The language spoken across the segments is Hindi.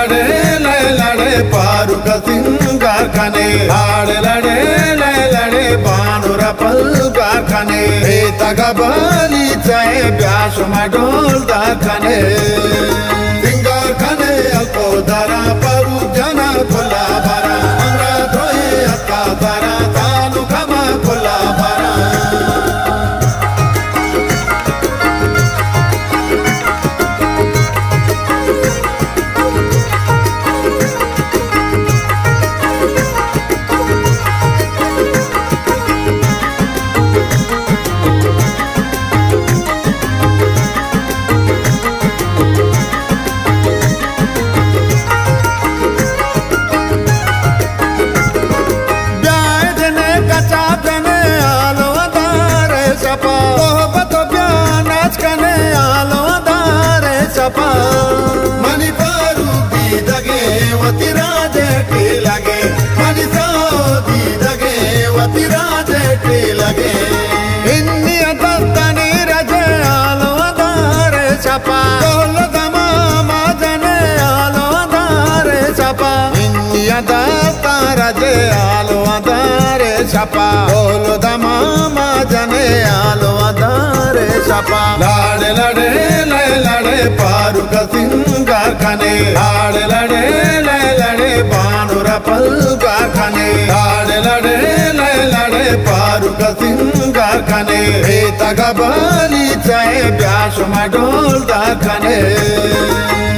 लड़े पारुक सिंगार खाने लड़े बाणुर पलगार खाने तगबली चाहे ब्यास ढोल दाखने सिंगार खाने अल्पो दरा परु जना खोला भरा अंगा धोए अक्का दरा तालु खमा खोला भरा मनी पारू दी दगे वती राजे के लगे मनी सादी दगे वती राजे के लगे इन्नी दत्तनी रजे आलो दारे छपा कोल दमा माजने आलो दारे छपा इन्नी दत्ता रजे आलो दारे छपा कोल दमा माजने आलो दारे छपा लड़े पारुक सिंगार खाने लड़े बाणुर पलगार खाने लड़े पारुक सिंगार खाने तगबली चाहे ब्यास ढोल दाखने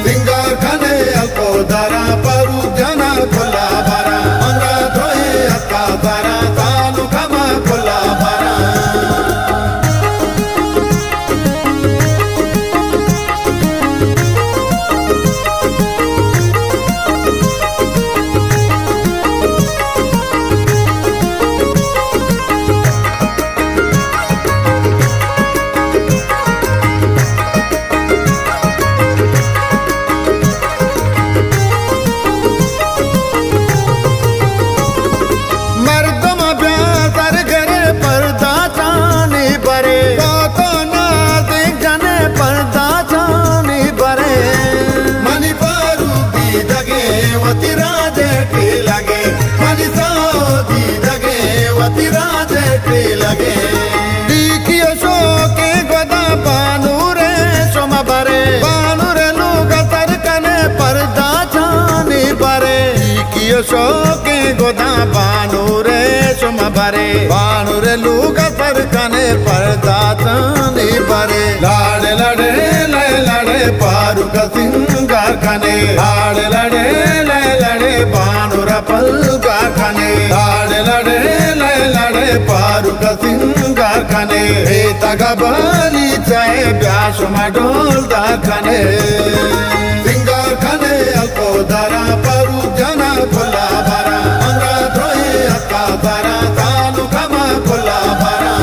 सिंगार खाने अल्पो दरा परु जना खोला भरा अंगा धोए अक्का दरा तालु खमा खोला भरा वती राजे के लगे मनी सादी दगे वती राजे के लगे दीखी अशोके गोदा बानूरे सोम बरे बानूरे लोग तरकने पर्दा छानी बरे दीखी अशोके गोदा बानूरे सोम बरे बानूरे लोग तरकने पर्दा छानी बरे लड़े पारुक सिंगार खाने लड़े बाणुर पलगार खाने लड़े पारुक सिंगार खाने तगबली चाहे ब्यास ढोल दाखने सिंगार खाने अल्पो दरा परु जना खोला भरा अंगा धोए अक्का दरा तालु खमा खोला भरा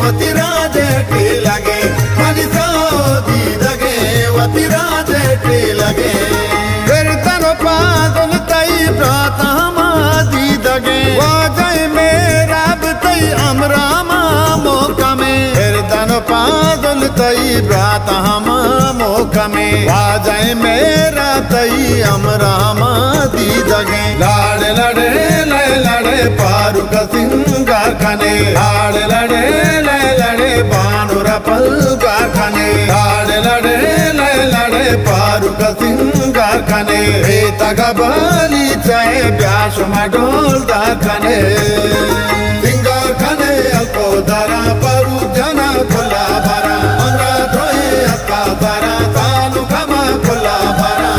वती राजे के लगे मनी सादी दगे वती राजे के लगे फिर तनो पागल तई प्रातः दी दगे वाजय मेरा तई अमरामा मौका में फिर तनो पागल तई प्रातः मौका में वाजय मेरा तई अमरामा दी दगे लड़े पारुक सिंगार खाने लड़े बाणुर पलगार खाने लड़े पारुक सिंगार खाने तगबली चाहे ब्यास ढोल दाखने सिंगार खाने अल्पो दरा परु जना खोला भरा अंगा धोए अक्का दरा तालु खमा खोला भरा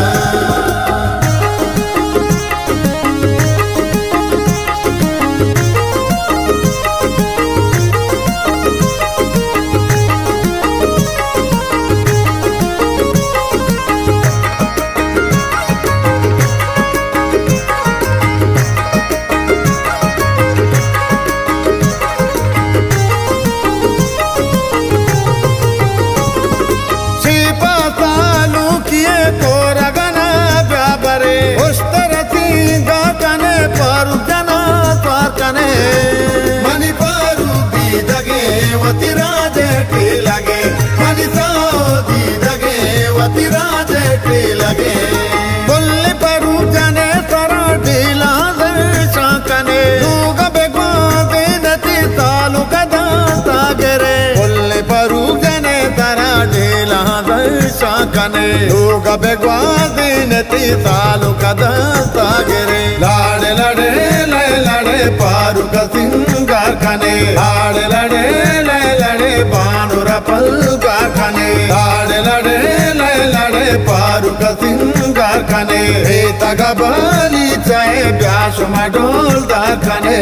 कने मनी पारू दी दगे वती राजे टे लगे मनी दी दगे वती राजे टे लगे बोले पारू जाने तारा ढीला दर्शा कने दूग बेगवा दे नती तालु कदा तागरे बोले पारू जाने तारा ढीला दर्शा कने दूग बेगवा दे नती तालु कदा तागरे लाड़े लड़े लड़े लड़े पारू का सिंगार खाने लाड़े लड़े लड़े लड़े बानुरा पलगार खाने लाड़े लड़े लड़े लड़े पारू का सिंगार खाने हे तगा बाली चाहे ब्याश में डोल दा खाने।